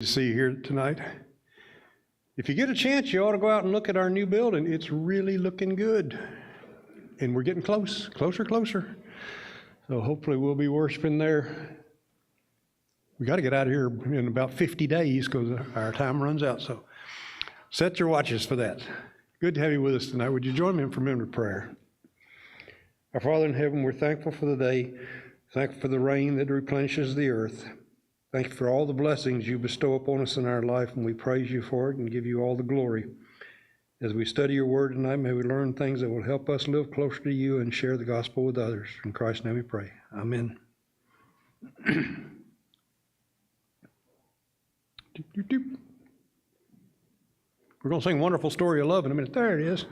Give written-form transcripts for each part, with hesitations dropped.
To see you here tonight. If you get a chance, you ought to go out and look at our new building. It's really looking good. And we're getting closer. So hopefully we'll be worshiping there. We got to get out of here in about 50 days because our time runs out. So set your watches for that. Good to have you with us tonight. Would you join me in remembrance prayer? Our Father in heaven, we're thankful for the day, thankful for the rain that replenishes the earth. Thank you for all the blessings you bestow upon us in our life, and we praise you for it and give you all the glory. As we study your word tonight, may we learn things that will help us live closer to you and share the gospel with others. In Christ's name we pray. Amen. We're going to sing Wonderful Story of Love in a minute. There it is.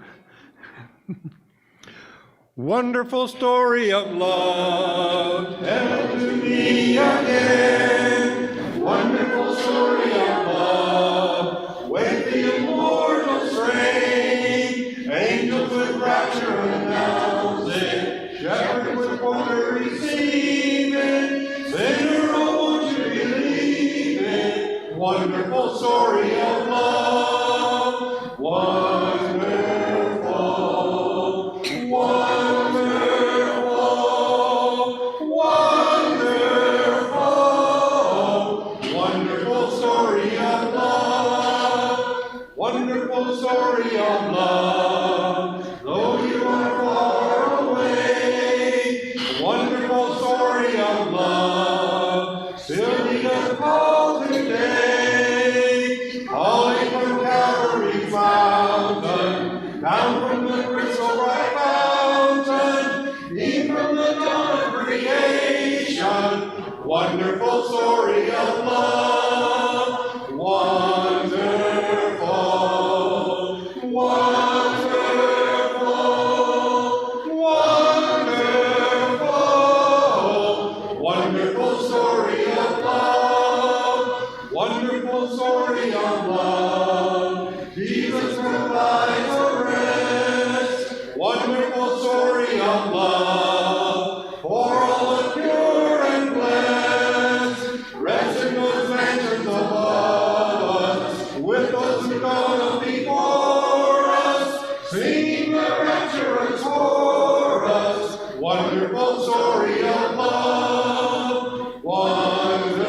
Wonderful story of love, tell to me again. Wonderful story of love, with the immortal strain. Angels with rapture announce it, shepherds with wonder receive it. Sinner, oh, won't you believe it? Wonderful story of love, wonderful. Story of love, though you are far away. The wonderful story of love, still need a call today. Calling from Calvary's mountain, down from the crystal bright fountain, in from the dawn of creation. Wonderful story of love, wonderful. Wonderful story of love, wonderful story of love. Jesus provides a rest, wonderful story of love, for all the pure and blessed. Rest in those mansions above us, with those who gone before us, singing the rapturous chorus. Wonderful story of love, wonderful,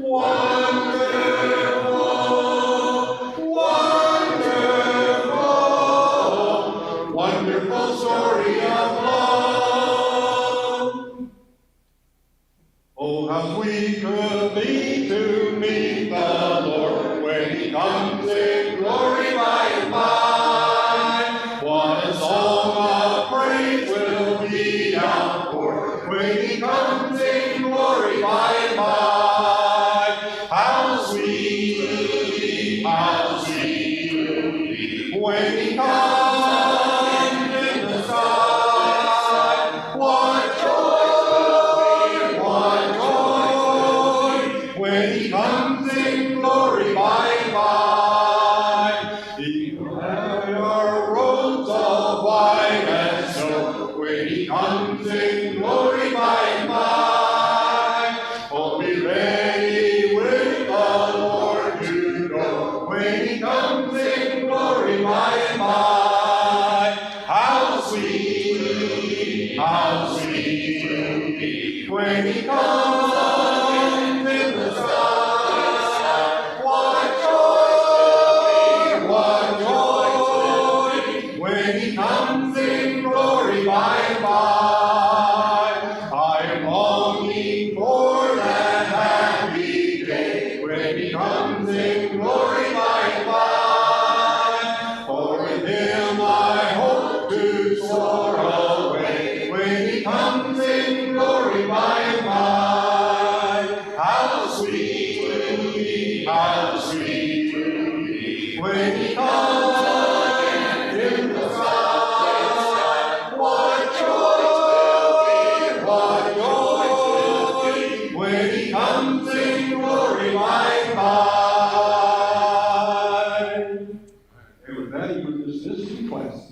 wonderful, wonderful, wonderful story of love. Oh, how sweet could be to meet the Lord when he comes in glory by and by. What a song of praise will be outpoured when he comes in glory by and by. How sweet will be when he comes in the sky. What joy, when he comes in glory by and by. He will have our robes of white as snow when he comes in glory by and by. Oh, be ready with the Lord to go when he comes in glory by and by. How sweet will be when he comes in the sky. What joy, when he comes in glory by and by. I am longing for that happy day when he comes in glory by and by. For with him I hope to soar away when he comes in glory by and by. How sweet will be when he comes in the sky. What joy, when he comes in glory by and by. And with that, you would dismiss the classes.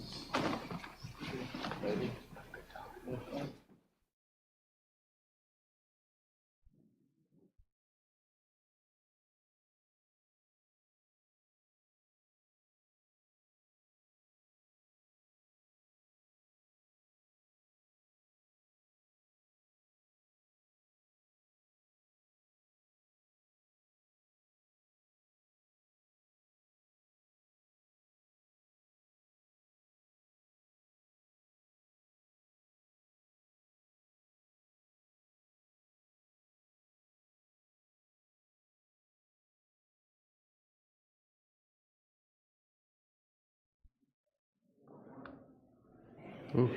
Ooh.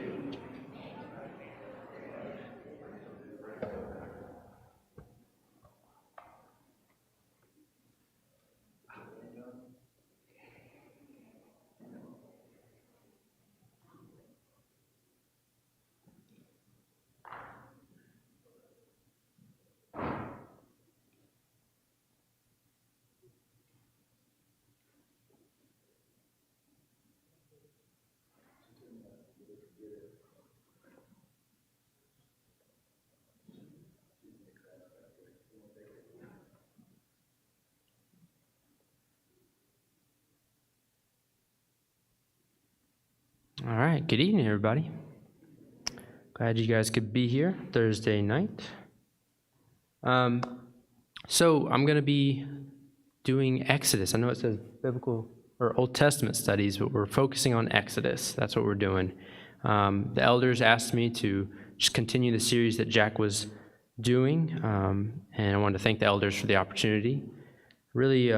All right, good evening, everybody. Glad you guys could be here Thursday night. So I'm going to be doing Exodus. I know it says biblical or Old Testament studies, but we're focusing on Exodus. That's what we're doing. The elders asked me to just continue the series that Jack was doing, and I wanted to thank the elders for the opportunity. Really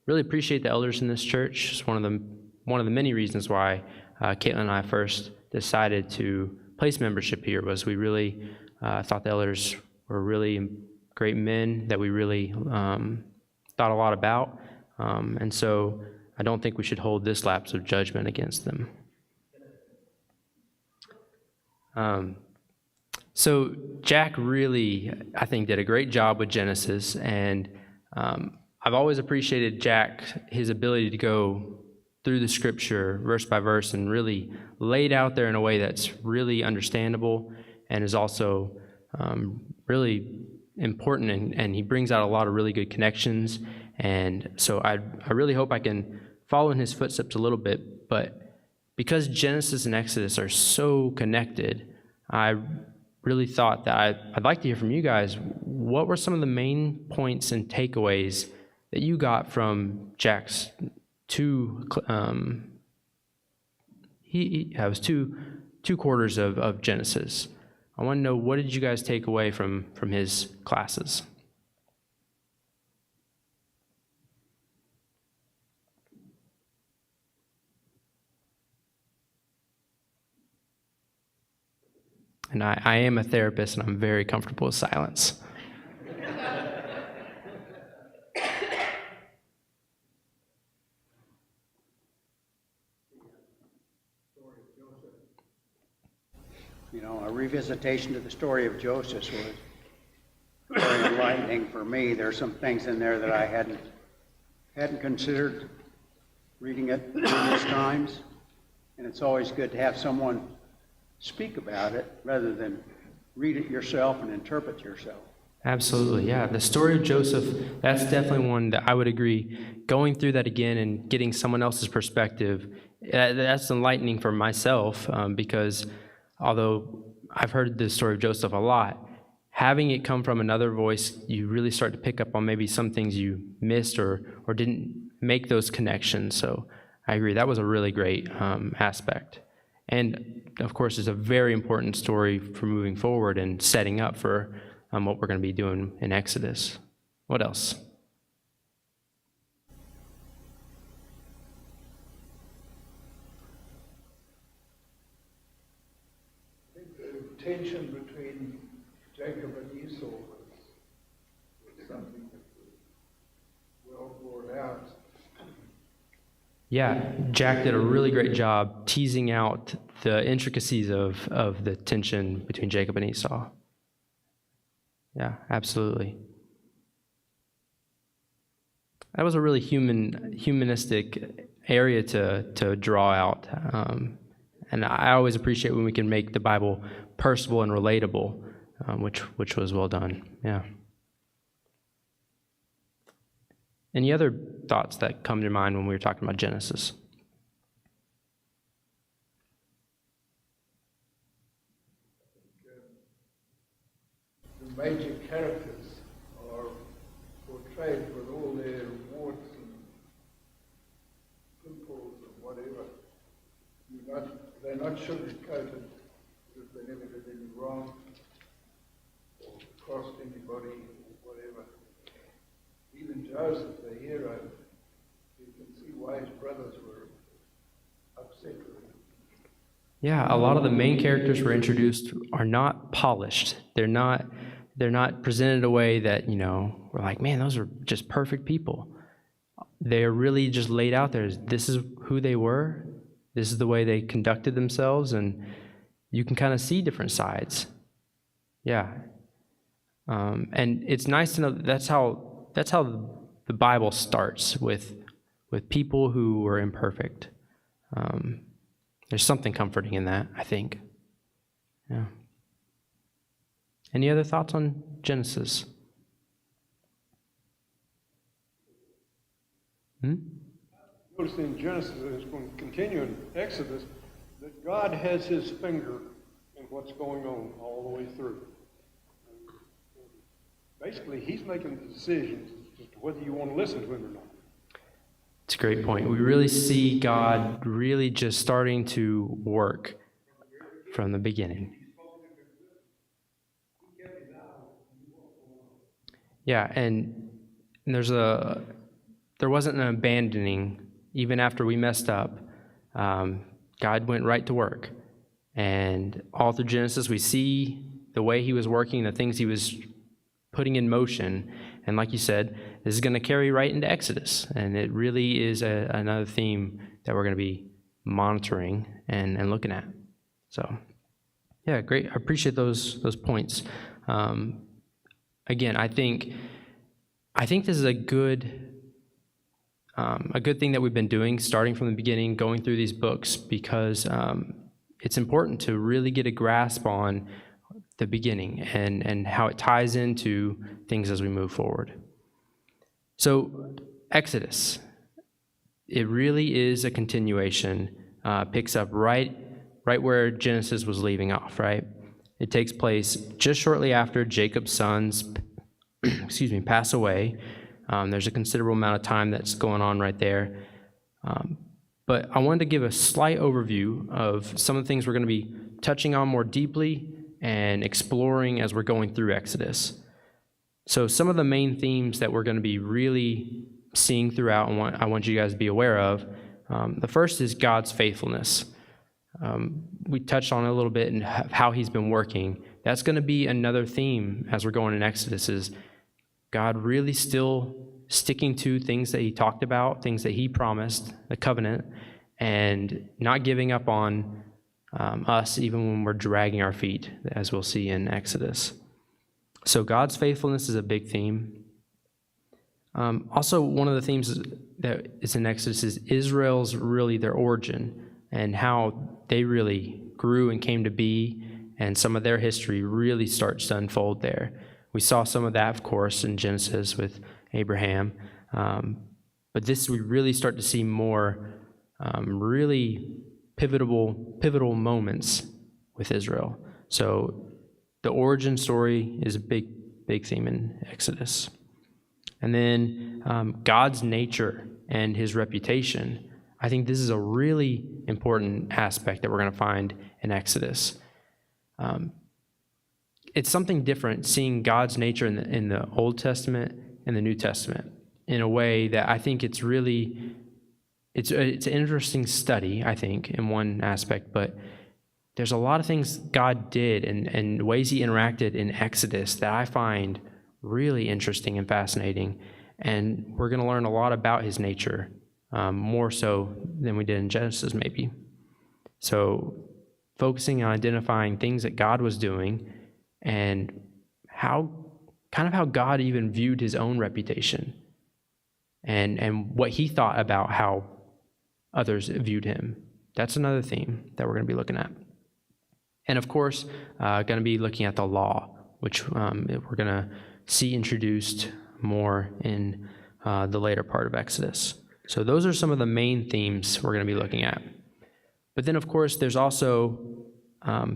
appreciate the elders in this church. It's one of the many reasons why Caitlin and I first decided to place membership here. Was we really thought the elders were really great men that we really thought a lot about, and so I don't think we should hold this lapse of judgment against them. So Jack really, I think, did a great job with Genesis, and I've always appreciated Jack, his ability to go through the scripture verse by verse and really lay it out there in a way that's really understandable and is also really important, and he brings out a lot of really good connections. And so I really hope I can follow in his footsteps a little bit, but because Genesis and Exodus are so connected, I really thought that I'd like to hear from you guys. What were some of the main points and takeaways that you got from Jack's two quarters of Genesis? I want to know, what did you guys take away from his classes? And I am a therapist, and I'm very comfortable with silence. You know, a revisitation to the story of Joseph was very enlightening for me. There's some things in there that I hadn't considered reading it numerous times, and it's always good to have someone speak about it rather than read it yourself and interpret yourself. Absolutely, yeah. The story of Joseph, that's definitely one that I would agree. Going through that again and getting someone else's perspective, that's enlightening for myself, because although I've heard the story of Joseph a lot, having it come from another voice, you really start to pick up on maybe some things you missed or didn't make those connections. So I agree, that was a really great aspect. And of course, it's a very important story for moving forward and setting up for what we're going to be doing in Exodus. What else? I think the tension between Jacob and Esau was something that was well brought out. Yeah, Jack did a really great job teasing out the intricacies of the tension between Jacob and Esau. Yeah, absolutely. That was a really humanistic area to draw out. And I always appreciate when we can make the Bible personable and relatable, which was well done. Yeah. Any other thoughts that come to your mind when we were talking about Genesis? The major characters are portrayed with all their warts and pimples and whatever. They're not sugar-coated because they never did any wrong or crossed anybody or whatever. Even Joseph, the hero, you can see why his brothers were upset with him. Yeah, a lot of the main characters we're introduced are not polished. They're not presented in a way that, we're like, man, those are just perfect people. They're really just laid out there. This is who they were. This is the way they conducted themselves, and you can kind of see different sides. Yeah. And it's nice to know that's how the Bible starts, with people who were imperfect. There's something comforting in that, I think. Yeah. Any other thoughts on Genesis? Notice in Genesis, and it's going to continue in Exodus, that God has his finger in what's going on all the way through. Basically, he's making the decisions as to whether you want to listen to him or not. It's a great point. We really see God really just starting to work from the beginning. Yeah, and there wasn't an abandoning. Even after we messed up, God went right to work. And all through Genesis, we see the way he was working, the things he was putting in motion. And like you said, this is going to carry right into Exodus. And it really is another theme that we're going to be monitoring and looking at. So, yeah, great. I appreciate those points. Again, I think this is a good thing that we've been doing, starting from the beginning, going through these books, because it's important to really get a grasp on the beginning and how it ties into things as we move forward. So Exodus, it really is a continuation, picks up right where Genesis was leaving off, right? It takes place just shortly after Jacob's sons pass away. There's a considerable amount of time that's going on right there. But I wanted to give a slight overview of some of the things we're going to be touching on more deeply and exploring as we're going through Exodus. So some of the main themes that we're going to be really seeing throughout and I want you guys to be aware of, the first is God's faithfulness. We touched on it a little bit and how he's been working. That's going to be another theme as we're going in Exodus, is God really still sticking to things that he talked about, things that he promised, the covenant, and not giving up on us even when we're dragging our feet, as we'll see in Exodus. So God's faithfulness is a big theme. Also, one of the themes that is in Exodus is Israel's really their origin and how they really grew and came to be, and some of their history really starts to unfold there. We saw some of that, of course, in Genesis with Abraham. But this, we really start to see more really pivotal moments with Israel. So the origin story is a big theme in Exodus. And then God's nature and his reputation. I think this is a really important aspect that we're going to find in Exodus. It's something different seeing God's nature in the Old Testament and the New Testament in a way that I think it's an interesting study, I think, in one aspect, but there's a lot of things God did and ways he interacted in Exodus that I find really interesting and fascinating, and we're going to learn a lot about his nature, more so than we did in Genesis maybe. So focusing on identifying things that God was doing and how God even viewed his own reputation and what he thought about how others viewed him. That's another theme that we're going to be looking at. And of course, going to be looking at the law, which we're going to see introduced more in the later part of Exodus. So those are some of the main themes we're going to be looking at. But then, of course, there's also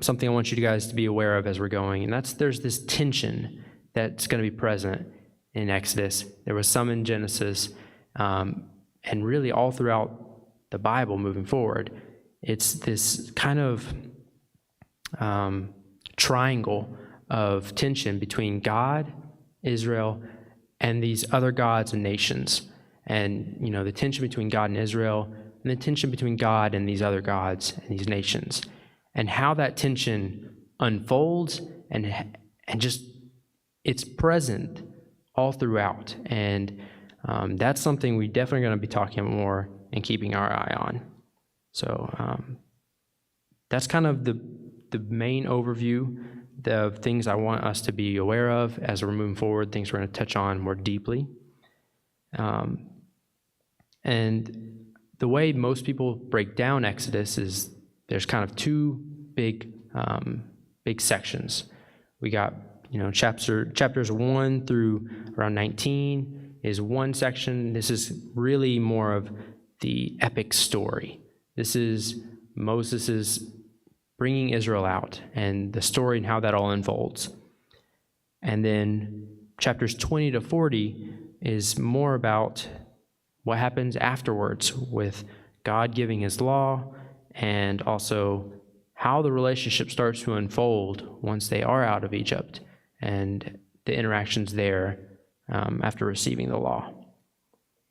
something I want you guys to be aware of as we're going, and there's this tension that's going to be present in Exodus. There was some in Genesis, and really all throughout the Bible moving forward. It's this kind of triangle of tension between God, Israel, and these other gods and nations. And, the tension between God and Israel, and the tension between God and these other gods and these nations. and how that tension unfolds and just it's present all throughout. And that's something we definitely going to be talking about more and keeping our eye on. So that's kind of the main overview of things I want us to be aware of as we're moving forward, things we're going to touch on more deeply. And the way most people break down Exodus is there's kind of two big sections. We got, chapters 1 through around 19 is one section. This is really more of the epic story. This is Moses' bringing Israel out and the story and how that all unfolds. And then chapters 20 to 40 is more about what happens afterwards with God giving his law and also how the relationship starts to unfold once they are out of Egypt and the interactions there after receiving the law.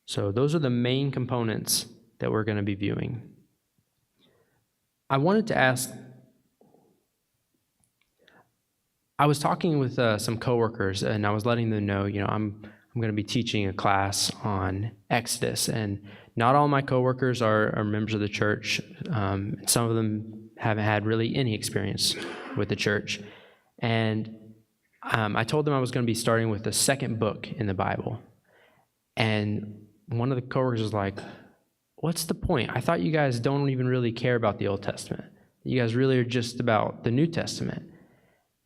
So those are the main components that we're going to be viewing. I wanted to ask, I was talking with some coworkers and I was letting them know, I'm going to be teaching a class on Exodus, and not all my coworkers are members of the church. Some of them haven't had really any experience with the church. And I told them I was going to be starting with the second book in the Bible. And one of the coworkers was like, what's the point? I thought you guys don't even really care about the Old Testament. You guys really are just about the New Testament.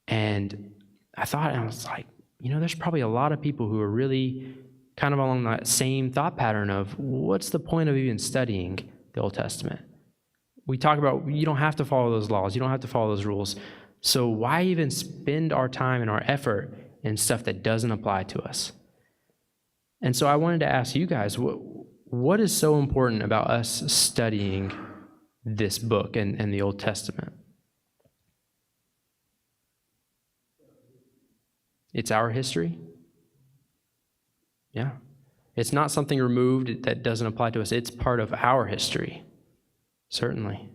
And I was like, there's probably a lot of people who are really kind of along that same thought pattern of what's the point of even studying the Old Testament? We talk about you don't have to follow those laws. You don't have to follow those rules. So why even spend our time and our effort in stuff that doesn't apply to us? And so I wanted to ask you guys, what is so important about us studying this book and the Old Testament? It's our history. Yeah. It's not something removed that doesn't apply to us. It's part of our history. Certainly.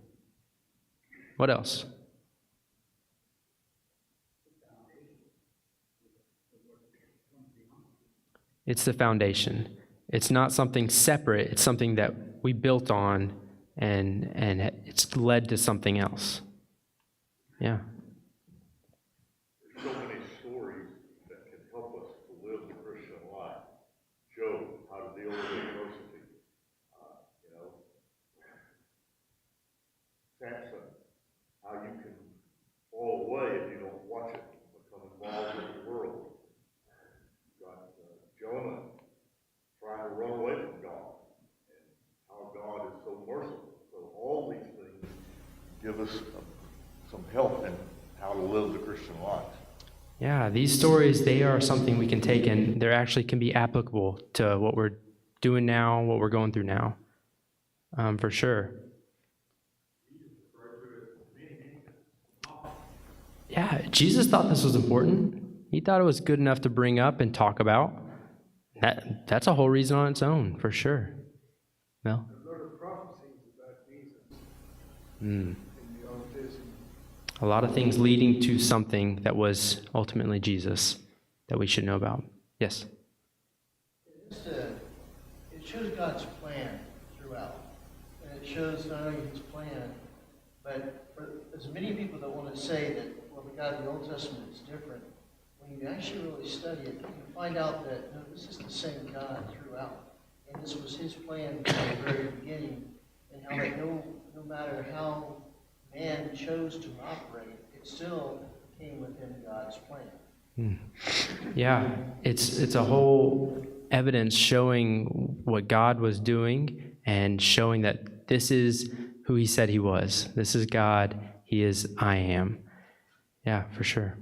What else? It's the foundation. It's not something separate. It's something that we built on and it's led to something else. Yeah. So many stories that can help us to live the Christian life. Job, how to deal with adversity. Samson, how you can fall away if you don't watch it, become involved in the world. You've got Jonah trying to run away from God, and how God is so merciful. So all these things give us some help in how to live the Christian life. Yeah, these stories, they are something we can take and they actually can be applicable to what we're doing now, what we're going through now, for sure. Yeah, Jesus thought this was important. He thought it was good enough to bring up and talk about. That's a whole reason on its own, for sure. Mel? A lot of prophecies about Jesus Mm. in the Old Testament. A lot of things leading to something that was ultimately Jesus that we should know about. Yes? It shows God's plan throughout. And it shows not only his plan, but for as many people that want to say that, well, the God of the Old Testament is different, when you actually really study it, you find out that, no, this is the same God throughout. And this was his plan from the very beginning, and how that no matter how man chose to operate, it still came within God's plan. Yeah, it's a whole evidence showing what God was doing and showing that this is who he said he was. This is God. He is I am. Yeah, for sure.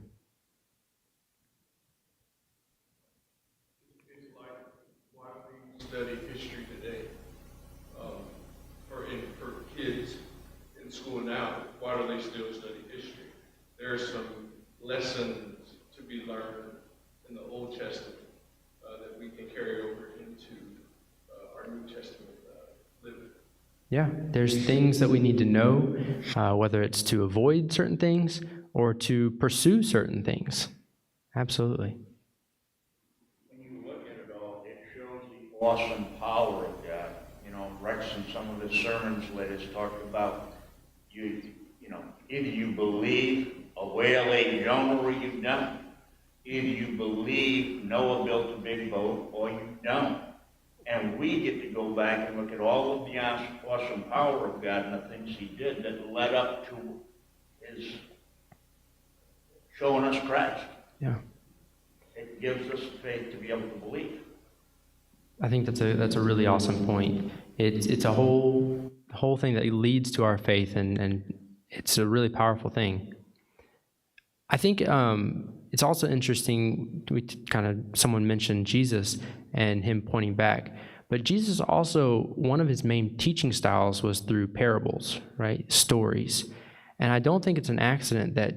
It's like why we study history today. For kids in school now, why do they still study history? There are some lessons to be learned in the Old Testament that we can carry over into our New Testament living. Yeah, there's things that we need to know, whether it's to avoid certain things or to pursue certain things. Absolutely. When you look at it all, it shows the awesome power of God. You know, Rex in some of his sermons let us talk about you know, either you believe a whale ate Jonah or you don't. Either you believe Noah built a big boat or you don't. And we get to go back and look at all of the awesome power of God and the things he did that led up to his showing us Christ. Yeah. It gives us faith to be able to believe. I think that's a really awesome point. It's a whole thing that leads to our faith, and it's a really powerful thing. I think it's also interesting. Someone mentioned Jesus and him pointing back, but Jesus also, one of his main teaching styles was through parables, right? Stories, and I don't think it's an accident that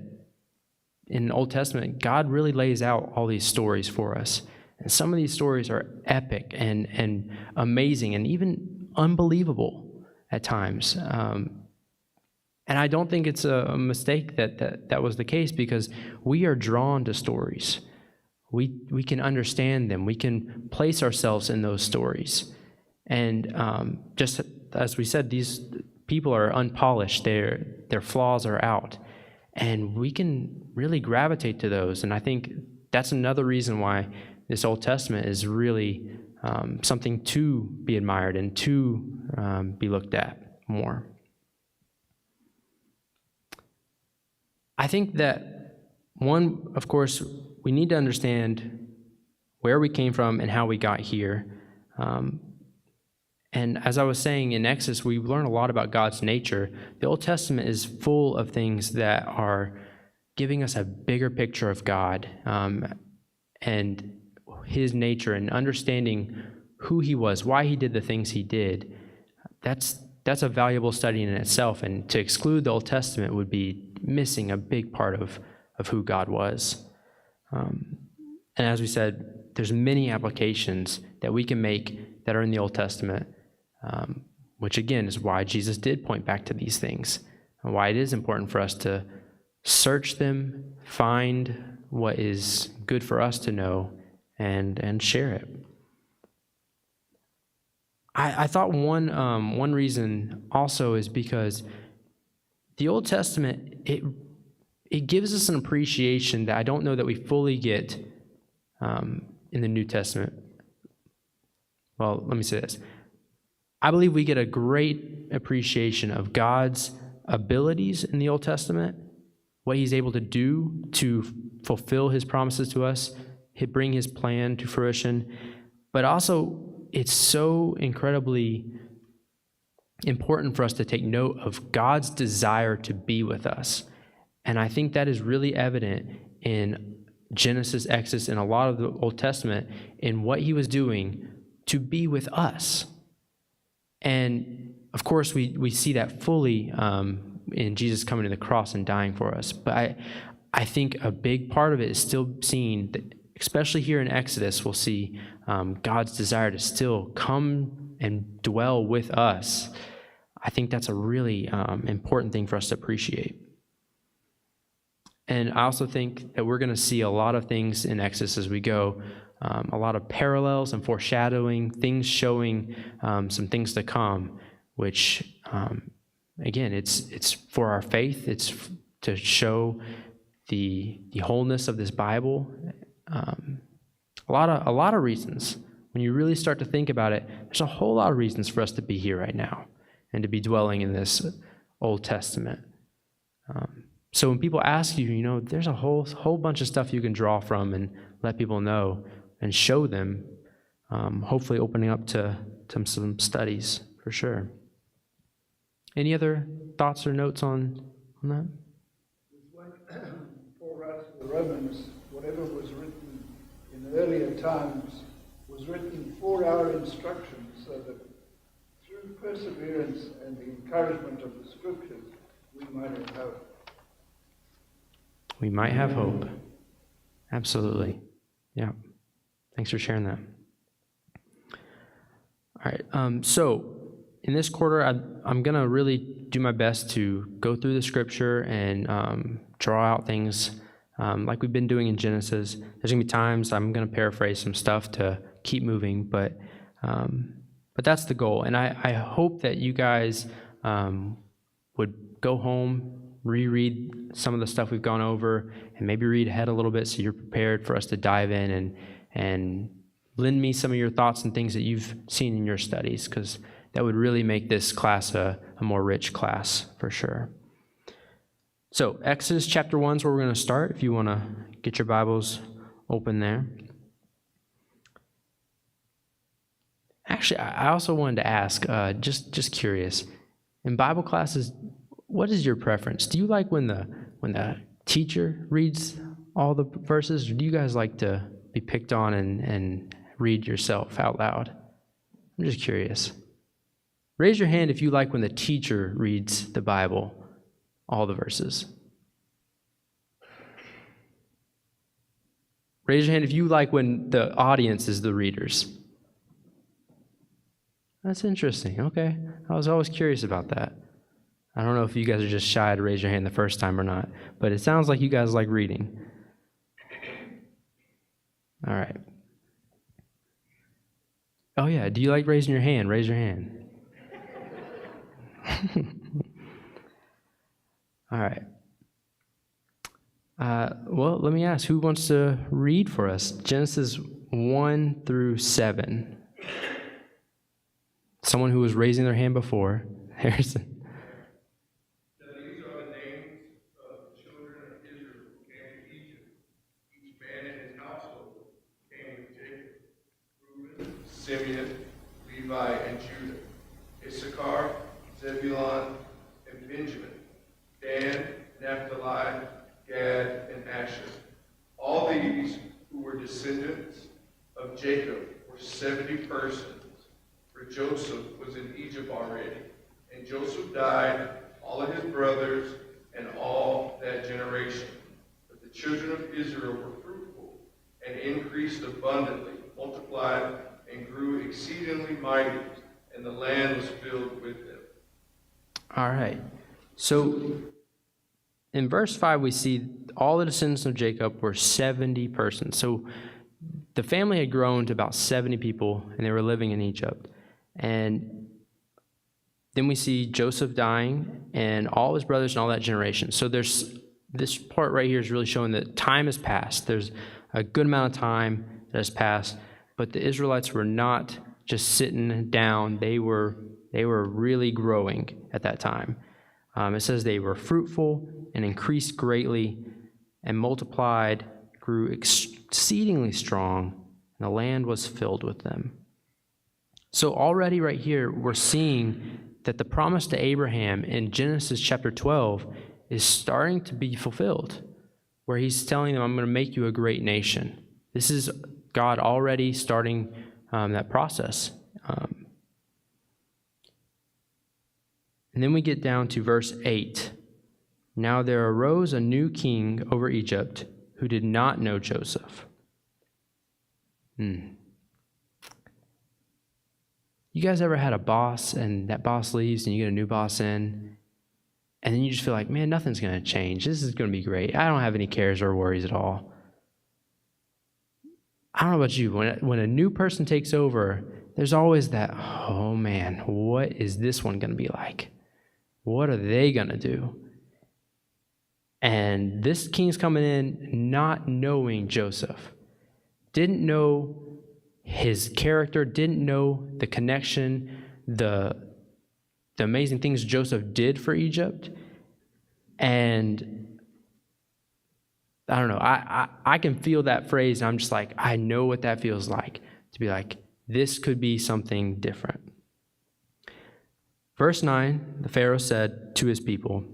in the Old Testament God really lays out all these stories for us. And some of these stories are epic and amazing and even unbelievable at times. And I don't think it's a mistake that was the case, because we are drawn to stories. We can understand them. We can place ourselves in those stories. And just as we said, these people are unpolished. Their flaws are out. And we can really gravitate to those. And I think that's another reason why this Old Testament is really something to be admired and to be looked at more. I think that, one, of course, we need to understand where we came from and how we got here. And as I was saying, in Exodus, we learn a lot about God's nature. The Old Testament is full of things that are giving us a bigger picture of God and his nature, and understanding who he was, why he did the things he did. That's a valuable study in itself, and to exclude the Old Testament would be missing a big part of who God was. And as we said, there's many applications that we can make that are in the Old Testament, which again is why Jesus did point back to these things, and why it is important for us to search them, find what is good for us to know, and share it. I thought one reason also is because the Old Testament, it gives us an appreciation that I don't know that we fully get in the New Testament. Well, let me say this. I believe we get a great appreciation of God's abilities in the Old Testament, what he's able to do to fulfill his promises to us, bring his plan to fruition, but also it's so incredibly important for us to take note of God's desire to be with us. And I think that is really evident in Genesis, Exodus, and a lot of the Old Testament in what he was doing to be with us. And of course, we see that fully in Jesus coming to the cross and dying for us. But I think a big part of it is still seeing that, especially here in Exodus, we'll see God's desire to still come and dwell with us. I think that's a really important thing for us to appreciate. And I also think that we're going to see a lot of things in Exodus as we go, a lot of parallels and foreshadowing, things showing some things to come, which, again, it's for our faith. It's to show the wholeness of this Bible. A lot of reasons. When you really start to think about it, there's a whole lot of reasons for us to be here right now and to be dwelling in this Old Testament. So when people ask you, there's a whole bunch of stuff you can draw from and let people know and show them, hopefully opening up to some studies for sure. Any other thoughts or notes on that? It's like Paul writes to the Romans, whatever was written in earlier times was written for our instruction, so that through perseverance and the encouragement of the Scriptures, we might have hope. We might have hope. Absolutely. Yeah. Thanks for sharing that. All right. So in this quarter, I'm going to really do my best to go through the scripture and draw out things like we've been doing in Genesis. There's going to be times I'm going to paraphrase some stuff to keep moving, but that's the goal. And I hope that you guys would go home, reread some of the stuff we've gone over, and maybe read ahead a little bit so you're prepared for us to dive in and lend me some of your thoughts and things that you've seen in your studies, because that would really make this class a more rich class for sure. So Exodus chapter 1 is where we're going to start, if you want to get your Bibles open there. Actually, I also wanted to ask, just curious, in Bible classes, what is your preference? Do you like when the teacher reads all the verses, or do you guys like to be picked on and read yourself out loud? I'm just curious. Raise your hand if you like when the teacher reads the Bible, all the verses. Raise your hand if you like when the audience is the readers. That's interesting. Okay. I was always curious about that. I don't know if you guys are just shy to raise your hand the first time or not, but it sounds like you guys like reading. All right. Oh, yeah. Do you like raising your hand? Raise your hand. All right. Well, let me ask, who wants to read for us? Genesis 1 through 7. Someone who was raising their hand before. Harrison. These are the names of the children of Israel who came to Egypt. Each man in his household came with Jacob: Reuben, Simeon, Levi, and Judah; Issachar, Zebulun, and Benjamin; Dan, Naphtali, Gad, and Asher. All these who were descendants of Jacob were 70 persons, for Joseph was in Egypt already. And Joseph died, all of his brothers, and all that generation. But the children of Israel were fruitful and increased abundantly, multiplied, and grew exceedingly mighty, and the land was filled with them. All right. So in verse 5, we see all the descendants of Jacob were 70 persons. So the family had grown to about 70 people, and they were living in Egypt. And then we see Joseph dying and all his brothers and all that generation. So there's this part right here is really showing that time has passed. There's a good amount of time that has passed, but the Israelites were not just sitting down. They were really growing at that time. It says they were fruitful and increased greatly and multiplied, grew exceedingly strong, and the land was filled with them. So already right here, we're seeing that the promise to Abraham in Genesis chapter 12 is starting to be fulfilled, where he's telling them, I'm going to make you a great nation. This is God already starting that process. And then we get down to verse 8. Now there arose a new king over Egypt who did not know Joseph. You guys ever had a boss and that boss leaves and you get a new boss in, and then you just feel like, man, nothing's going to change. This is going to be great. I don't have any cares or worries at all. I don't know about you. When a new person takes over, there's always that, oh man, what is this one going to be like? What are they going to do? And this king's coming in not knowing Joseph. Didn't know his character, didn't know the connection, the amazing things Joseph did for Egypt. And I don't know, I can feel that phrase, and I'm just like, I know what that feels like, to be like, this could be something different. Verse 9, the Pharaoh said to his people,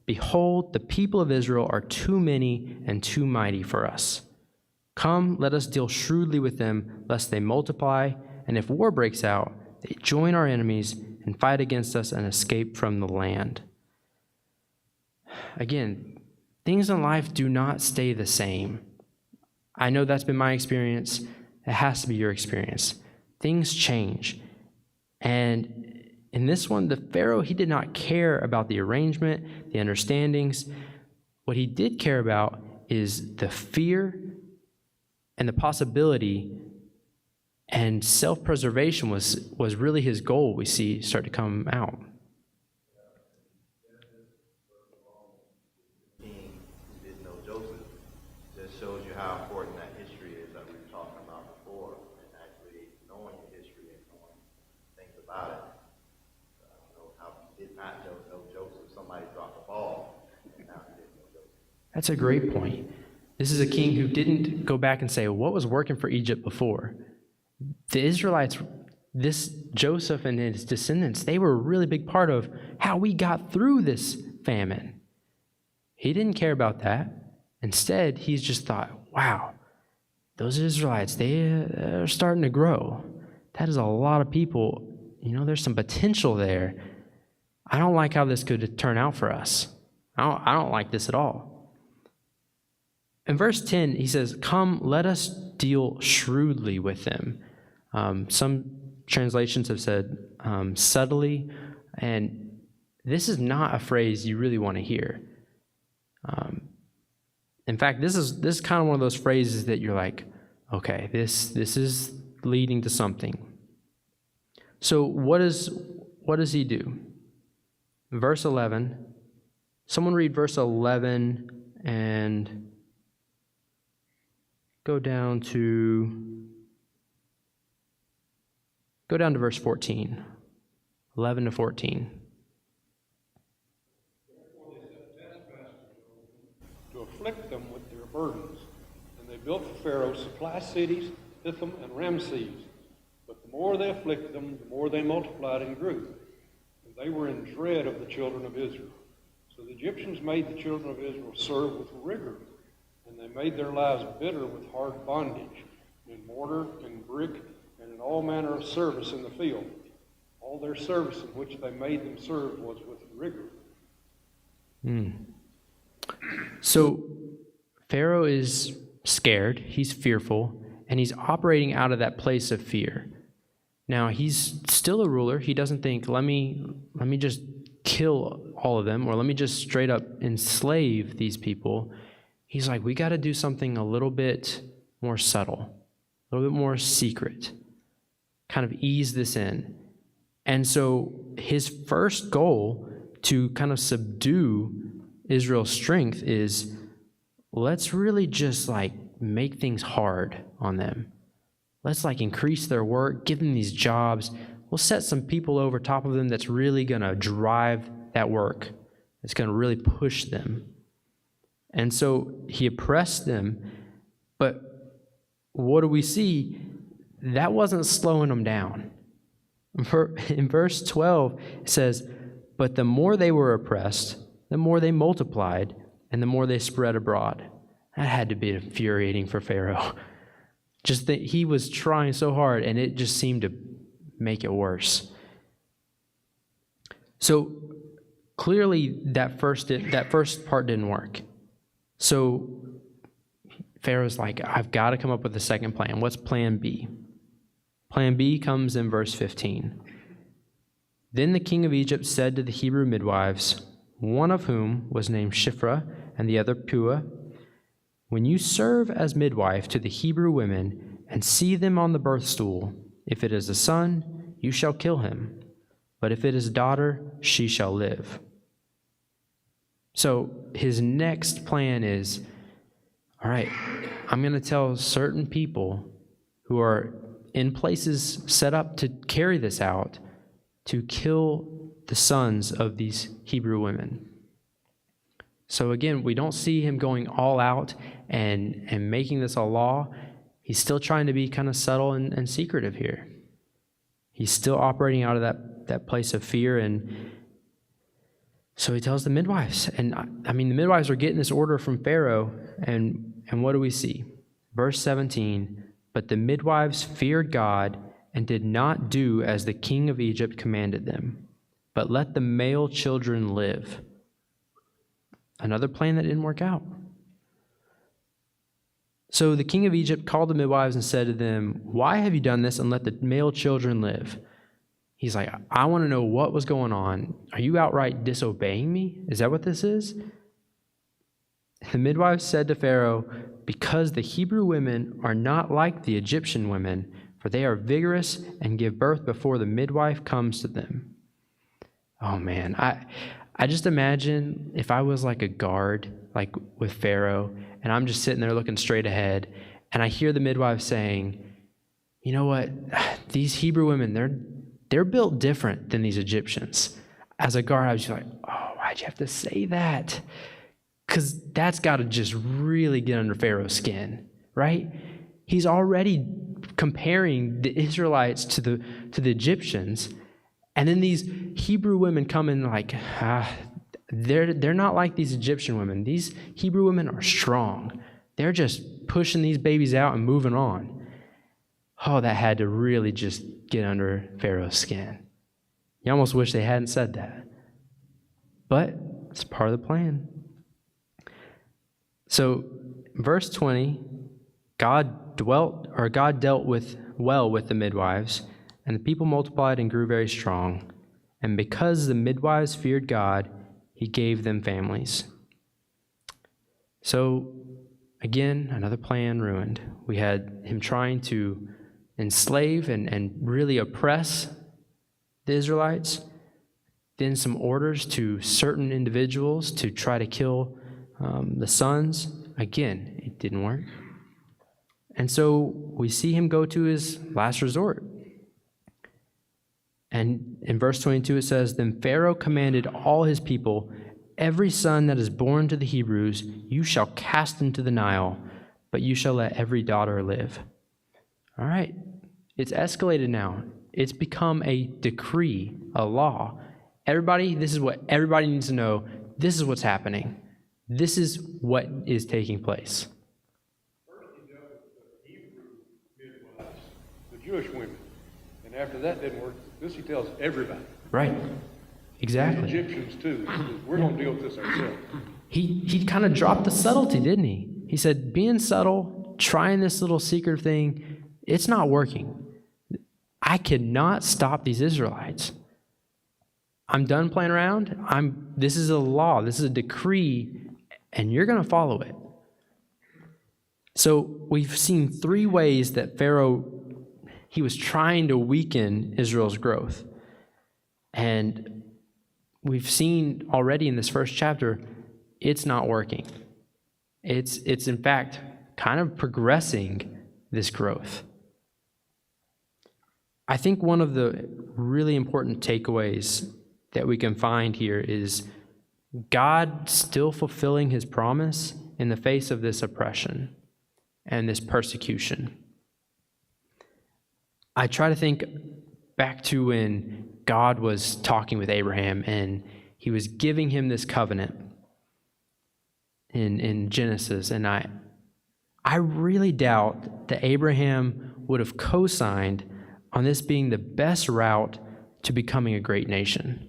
behold, the people of Israel are too many and too mighty for us. Come, let us deal shrewdly with them, lest they multiply, and if war breaks out, they join our enemies and fight against us and escape from the land. Again, things in life do not stay the same. I know that's been my experience. It has to be your experience. Things change. And in this one, the Pharaoh, he did not care about the arrangement, the understandings. What he did care about is the fear and the possibility, and self-preservation was really his goal, we see start to come out. King who didn't know Joseph just shows you how important that history is that we were talking about before, and actually knowing the history and knowing things about it. I don't know how he did not know Joseph. Somebody dropped the ball, and now he didn't know Joseph. That's a great point. This is a king who didn't go back and say, what was working for Egypt before? The Israelites, this Joseph and his descendants, they were a really big part of how we got through this famine. He didn't care about that. Instead, he's just thought, wow, those Israelites, they are starting to grow. That is a lot of people. You know, there's some potential there. I don't like how this could turn out for us. I don't like this at all. In verse 10, he says, come, let us deal shrewdly with them. Some translations have said subtly, and this is not a phrase you really want to hear. In fact, this is kind of one of those phrases that you're like, okay, this is leading to something. So what does he do? Verse 11. Someone read verse 11 and go down to verse 14. 11 to 14. To afflict them with their burdens. And they built for Pharaoh supply cities, Pithom and Ramses. But the more they afflicted them, the more they multiplied and grew. And they were in dread of the children of Israel. So the Egyptians made the children of Israel serve with rigor, and they made their lives bitter with hard bondage, in mortar and brick, and in all manner of service in the field. All their service in which they made them serve was with rigor. So Pharaoh is scared, he's fearful, and he's operating out of that place of fear. Now, he's still a ruler. He doesn't think, let me just kill all of them, or let me just straight up enslave these people. He's like, we got to do something a little bit more subtle, a little bit more secret, kind of ease this in. And so his first goal to kind of subdue Israel's strength is, let's really just like make things hard on them. Let's like increase their work, give them these jobs. We'll set some people over top of them that's really going to drive that work. It's going to really push them. And so he oppressed them, but what do we see? That wasn't slowing them down. In verse 12, it says, but the more they were oppressed, the more they multiplied, and the more they spread abroad. That had to be infuriating for Pharaoh. Just that he was trying so hard, and it just seemed to make it worse. So clearly that first part didn't work. So Pharaoh's like, I've got to come up with a second plan. What's plan B? Plan B comes in verse 15. Then the king of Egypt said to the Hebrew midwives, one of whom was named Shiphrah and the other Puah, when you serve as midwife to the Hebrew women and see them on the birth stool, if it is a son, you shall kill him. But if it is a daughter, she shall live. So his next plan is, all right, I'm going to tell certain people who are in places set up to carry this out to kill the sons of these Hebrew women. So again, we don't see him going all out and making this a law. He's still trying to be kind of subtle and secretive here. He's still operating out of that place of fear. And so he tells the midwives. And I mean, the midwives are getting this order from Pharaoh. And what do we see? Verse 17, but the midwives feared God and did not do as the king of Egypt commanded them, but let the male children live. Another plan that didn't work out. So the king of Egypt called the midwives and said to them, why have you done this and let the male children live? He's like, I want to know what was going on. Are you outright disobeying me? Is that what this is? The midwives said to Pharaoh, because the Hebrew women are not like the Egyptian women, for they are vigorous and give birth before the midwife comes to them. Oh man, I just imagine if I was like a guard, like with Pharaoh, and I'm just sitting there looking straight ahead, and I hear the midwife saying, you know what, these Hebrew women, they're built different than these Egyptians. As a guard, I was just like, oh, why'd you have to say that? Because that's got to just really get under Pharaoh's skin, right? He's already comparing the Israelites to the Egyptians, and then these Hebrew women come in like, they're not like these Egyptian women. These Hebrew women are strong. They're just pushing these babies out and moving on. Oh, that had to really just get under Pharaoh's skin. You almost wish they hadn't said that. But it's part of the plan. So, verse 20, God dealt well with the midwives, and the people multiplied and grew very strong. And because the midwives feared God, he gave them families. So, again, another plan ruined. We had him trying to enslave and really oppress the Israelites. Then some orders to certain individuals to try to kill the sons. Again, it didn't work. And so we see him go to his last resort. And in verse 22 it says, then Pharaoh commanded all his people, every son that is born to the Hebrews you shall cast into the Nile, but you shall let every daughter live. All right, it's escalated now. It's become a decree, a law. Everybody, this is what everybody needs to know. This is what's happening. This is what is taking place. First he dealt with the Hebrew midwives, the Jewish women. And after that didn't work, this he tells everybody. Right. Exactly. The Egyptians too. We're going to deal with this ourselves. He kind of dropped the subtlety, didn't he? He said, being subtle, trying this little secret thing, it's not working. I cannot stop these Israelites. I'm done playing around. This is a law. This is a decree, and you're going to follow it. So we've seen three ways that Pharaoh, he was trying to weaken Israel's growth. And we've seen already in this first chapter, it's not working. It's in fact kind of progressing this growth. I think one of the really important takeaways that we can find here is God still fulfilling his promise in the face of this oppression and this persecution. I try to think back to when God was talking with Abraham and he was giving him this covenant in Genesis, and I really doubt that Abraham would have co-signed on this being the best route to becoming a great nation.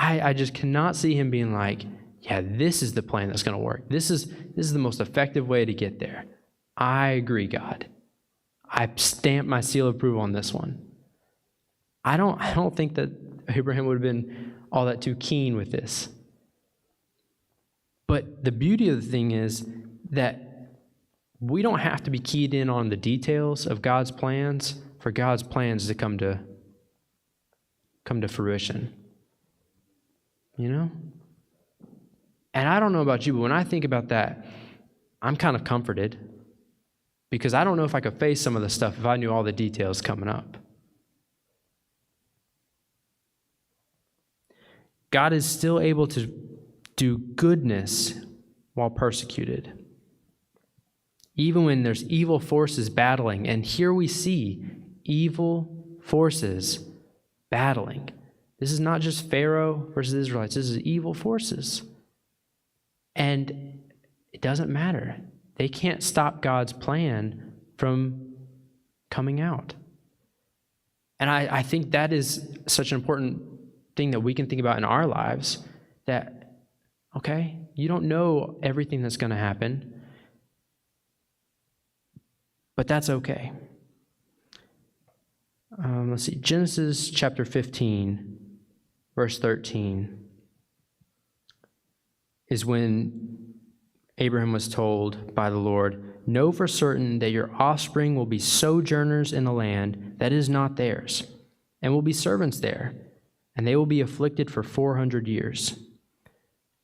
I just cannot see him being like, yeah, this is the plan that's going to work. This is the most effective way to get there. I agree, God. I stamp my seal of approval on this one. I don't think that Abraham would have been all that too keen with this. But the beauty of the thing is that we don't have to be keyed in on the details of God's plans for God's plans to come to fruition. You know? And I don't know about you, but when I think about that, I'm kind of comforted because I don't know if I could face some of the stuff if I knew all the details coming up. God is still able to do goodness while persecuted. Even when there's evil forces battling, and here we see evil forces battling. This is not just Pharaoh versus the Israelites. This is evil forces. And it doesn't matter. They can't stop God's plan from coming out. And I think that is such an important thing that we can think about in our lives, that, okay, you don't know everything that's going to happen, but that's okay. let's see, Genesis chapter 15, verse 13, is when Abraham was told by the Lord, "Know for certain that your offspring will be sojourners in a land that is not theirs, and will be servants there, and they will be afflicted for 400 years."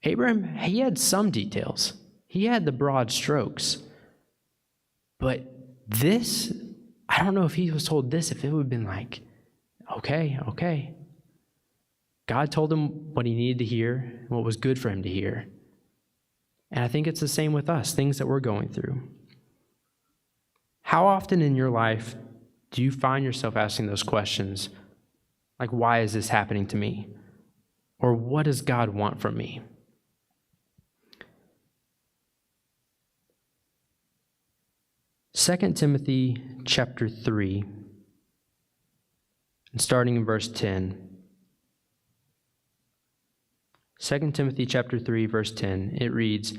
Abraham, he had some details. He had the broad strokes. But this, I don't know if he was told this, if it would have been like, okay. God told him what he needed to hear, what was good for him to hear. And I think it's the same with us, things that we're going through. How often in your life do you find yourself asking those questions? Like, why is this happening to me? Or what does God want from me? Second Timothy chapter 3, and starting in verse 10. 2 Timothy chapter 3, verse 10, it reads,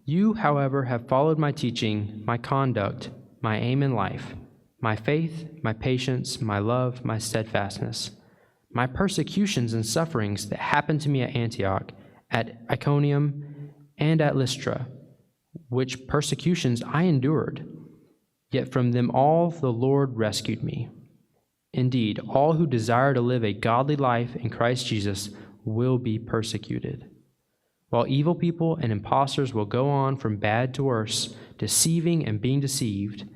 "You, however, have followed my teaching, my conduct, my aim in life, my faith, my patience, my love, my steadfastness, my persecutions and sufferings that happened to me at Antioch, at Iconium, and at Lystra, which persecutions I endured. Yet from them all the Lord rescued me. Indeed, all who desire to live a godly life in Christ Jesus will be persecuted, while evil people and impostors will go on from bad to worse, deceiving and being deceived.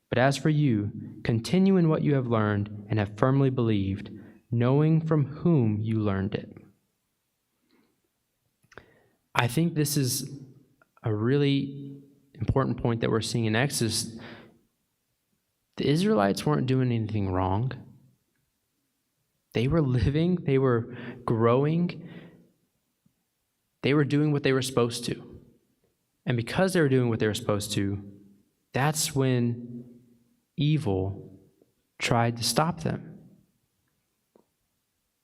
But as for you, continue in what you have learned and have firmly believed, knowing from whom you learned it." I think this is a really important point that we're seeing in Exodus. The Israelites weren't doing anything wrong. They were living, they were growing, they were doing what they were supposed to. And because they were doing what they were supposed to, that's when evil tried to stop them.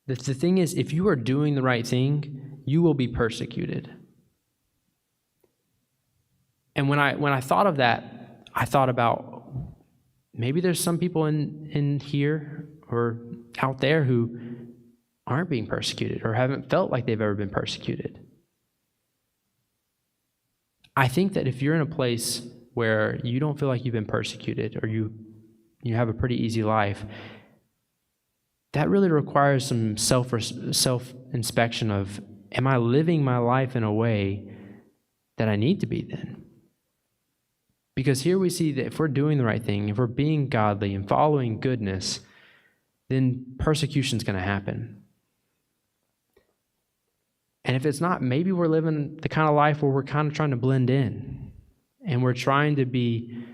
The thing is, if you are doing the right thing, you will be persecuted. And when I thought of that, I thought about maybe there's some people in here or out there who aren't being persecuted or haven't felt like they've ever been persecuted. I think that if you're in a place where you don't feel like you've been persecuted or you have a pretty easy life, that really requires some self-inspection of, am I living my life in a way that I need to be then? Because here we see that if we're doing the right thing, if we're being godly and following goodness, then persecution's going to happen. And if it's not, maybe we're living the kind of life where we're kind of trying to blend in and we're trying to be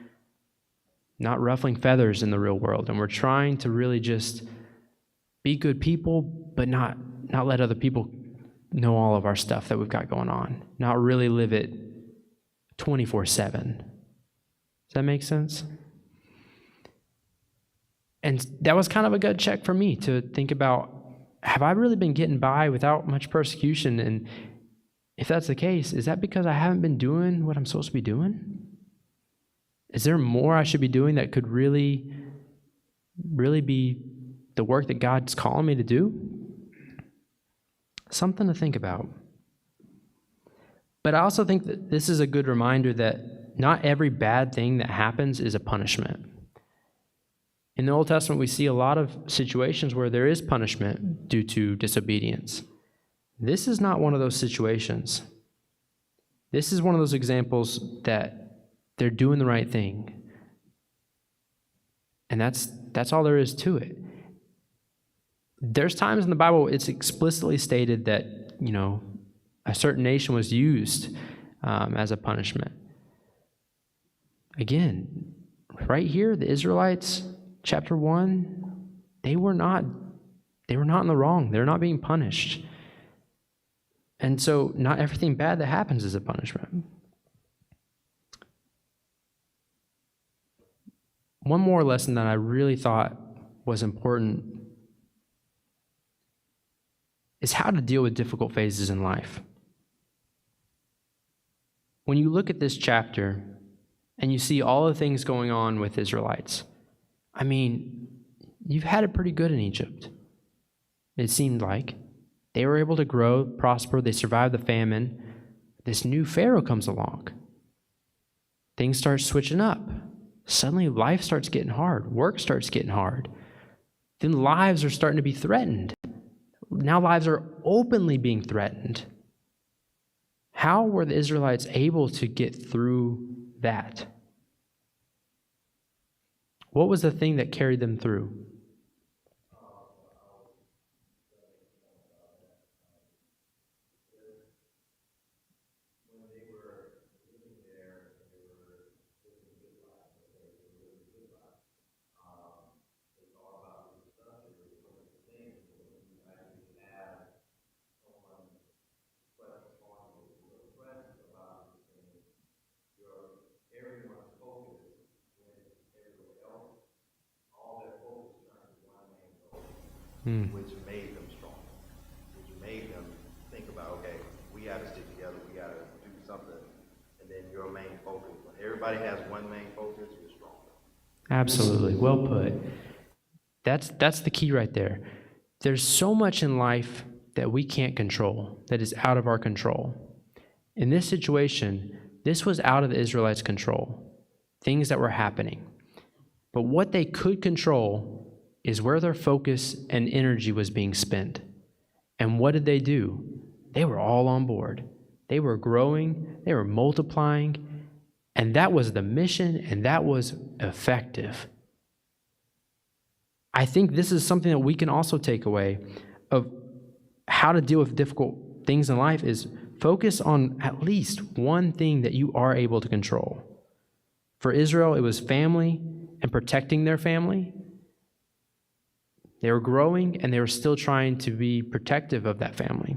not ruffling feathers in the real world, and we're trying to really just be good people, but not let other people know all of our stuff that we've got going on, not really live it 24/7. Does that make sense? And that was kind of a gut check for me to think about, have I really been getting by without much persecution? And if that's the case, is that because I haven't been doing what I'm supposed to be doing? Is there more I should be doing that could really, really be the work that God's calling me to do? Something to think about. But I also think that this is a good reminder that not every bad thing that happens is a punishment. In the Old Testament, we see a lot of situations where there is punishment due to disobedience. This is not one of those situations. This is one of those examples that they're doing the right thing. And that's all there is to it. There's times in the Bible it's explicitly stated that, a certain nation was used as a punishment. Again, right here, the Israelites, chapter 1, they were not in the wrong. They're not being punished. And so not everything bad that happens is a punishment. One more lesson that I really thought was important is how to deal with difficult phases in life. When you look at this chapter and you see all the things going on with Israelites, you've had it pretty good in Egypt. It seemed like. They were able to grow, prosper, they survived the famine. This new Pharaoh comes along. Things start switching up. Suddenly life starts getting hard. Work starts getting hard. Then lives are starting to be threatened. Now lives are openly being threatened. How were the Israelites able to get through that? What was the thing that carried them through? Which made them strong, which made them think about, okay, we got to stick together, we got to do something, and then your main focus. When everybody has one main focus, you're strong. Absolutely. Well put. That's the key right there. There's so much in life that we can't control, that is out of our control. In this situation, this was out of the Israelites' control, things that were happening. But what they could control is where their focus and energy was being spent. And what did they do? They were all on board. They were growing, they were multiplying, and that was the mission, and that was effective. I think this is something that we can also take away of how to deal with difficult things in life is focus on at least one thing that you are able to control. For Israel, it was family and protecting their family. They were growing, and they were still trying to be protective of that family.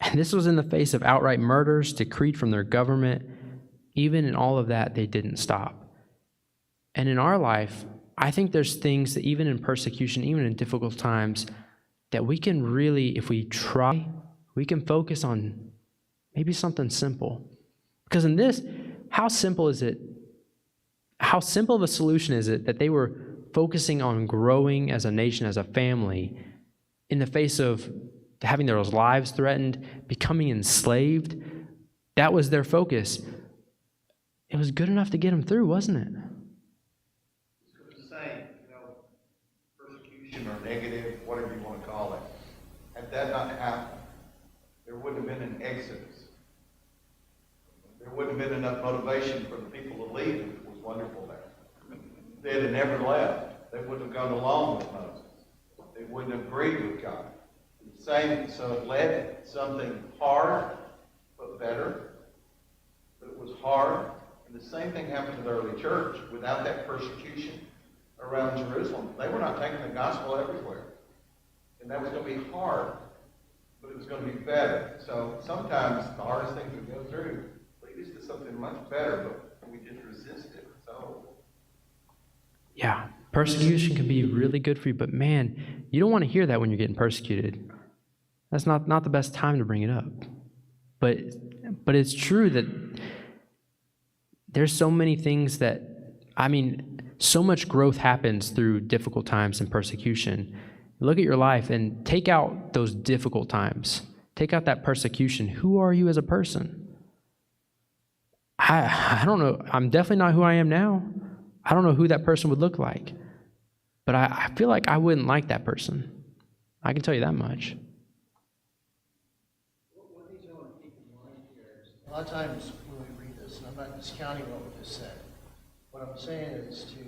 And this was in the face of outright murders decreed from their government. Even in all of that, they didn't stop. And in our life, I think there's things that even in persecution, even in difficult times, that we can really, if we try, we can focus on maybe something simple. Because in this, how simple is it? How simple of a solution is it that they were focusing on growing as a nation, as a family, in the face of having their lives threatened, becoming enslaved? That was their focus. It was good enough to get them through, wasn't it? It's the same, persecution or negative, whatever you want to call it. Had that not happened, there wouldn't have been an exodus. There wouldn't have been enough motivation for the people to leave. It was wonderful there. They'd have never left. They wouldn't have gone along with Moses. They wouldn't have agreed with God. Same, so it led something hard, but better. But it was hard. And the same thing happened to the early church. Without that persecution around Jerusalem, they were not taking the gospel everywhere. And that was going to be hard, but it was going to be better. So sometimes the hardest things we go through lead us to something much better, but we just resist it. So Yeah, persecution can be really good for you, but man, you don't want to hear that when you're getting persecuted. That's not the best time to bring it up. But it's true that there's so many things that, so much growth happens through difficult times and persecution. Look at your life and take out those difficult times. Take out that persecution. Who are you as a person? I don't know. I'm definitely not who I am now. I don't know who that person would look like. But I feel like I wouldn't like that person. I can tell you that much. What these want to keep in mind here is a lot of times when we read this, and I'm not discounting what we just said, what I'm saying is to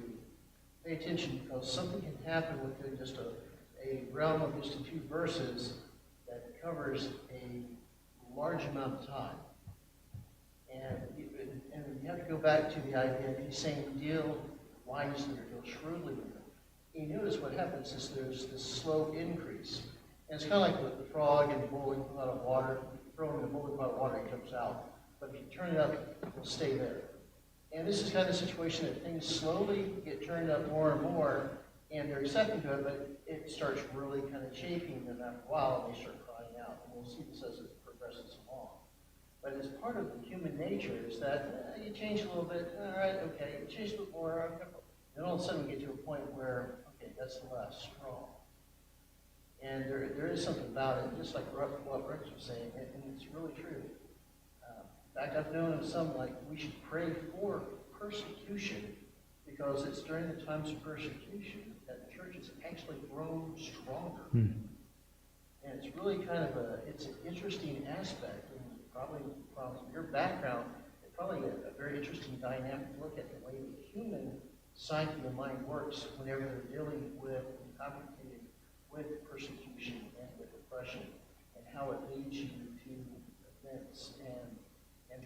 pay attention because something can happen within just a realm of just a few verses that covers a large amount of time. And you have to go back to the idea that he's saying deal wisely or deal shrewdly with them. And you notice what happens is there's this slow increase. And it's kind of like with the frog in the boiling pot of water. You throw him in the boiling pot of water, it comes out. But if you turn it up, it will stay there. And this is kind of the situation that things slowly get turned up more and more, and they're accepting to it, but it starts really kind of chafing them after a while, and they start crying out. And we'll see this as it progresses along. But as part of the human nature is that you change a little bit, all right, okay, you change a little more, Then all of a sudden we get to a point where, okay, that's the last straw. And there is something about it, just like what Rex was saying, and it's really true. In fact, I've known of some, like, we should pray for persecution, because it's during the times of persecution that the church has actually grown stronger. And it's really kind of it's an interesting aspect, and probably from your background, it's probably a very interesting dynamic to look at the way the human psyche and mind works whenever they're dealing with and complicated with persecution and with oppression, and how it leads you to events and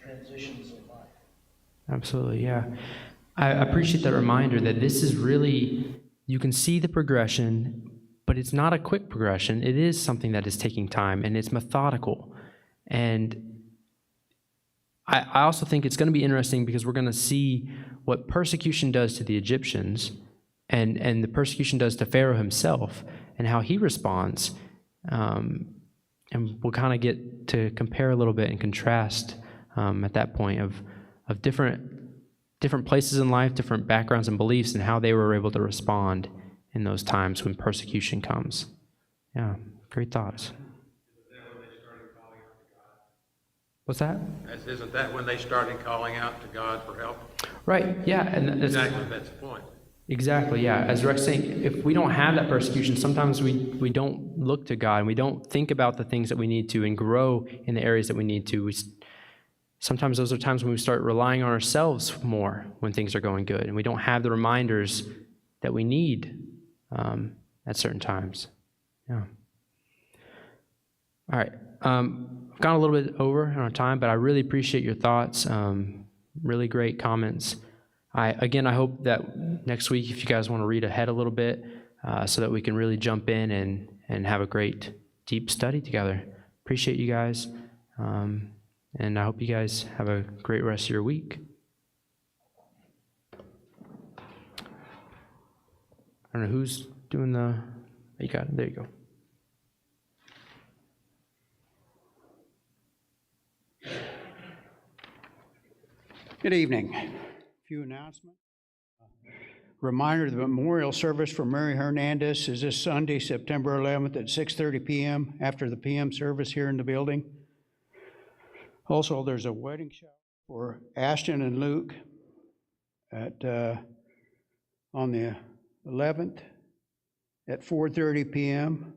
transitions in life. Absolutely, yeah. I appreciate that reminder that this is really, you can see the progression, but it's not a quick progression. It is something that is taking time, and it's methodical. And I also think it's going to be interesting because we're going to see what persecution does to the Egyptians and the persecution does to Pharaoh himself and how he responds. And we'll kind of get to compare a little bit and contrast at that point of different places in life, different backgrounds and beliefs, and how they were able to respond in those times when persecution comes. Yeah, great thoughts. What's that? Isn't that when they started calling out to God for help? Right, yeah. And Exactly, that's the point. Exactly, yeah. As Rex saying, if we don't have that persecution, sometimes we don't look to God, and we don't think about the things that we need to and grow in the areas that we need to. Sometimes those are times when we start relying on ourselves more when things are going good, and we don't have the reminders that we need at certain times. Yeah. All right. I've gone a little bit over on our time, but I really appreciate your thoughts. Really great comments. I hope that next week, if you guys want to read ahead a little bit, so that we can really jump in and have a great, deep study together. Appreciate you guys. And I hope you guys have a great rest of your week. I don't know who's doing you got it. There you go. Good evening. A few announcements. Reminder, the memorial service for Mary Hernandez is this Sunday, September 11th at 6:30 p.m. after the p.m. service here in the building. Also, there's a wedding shower for Ashton and Luke on the 11th at 4:30 p.m.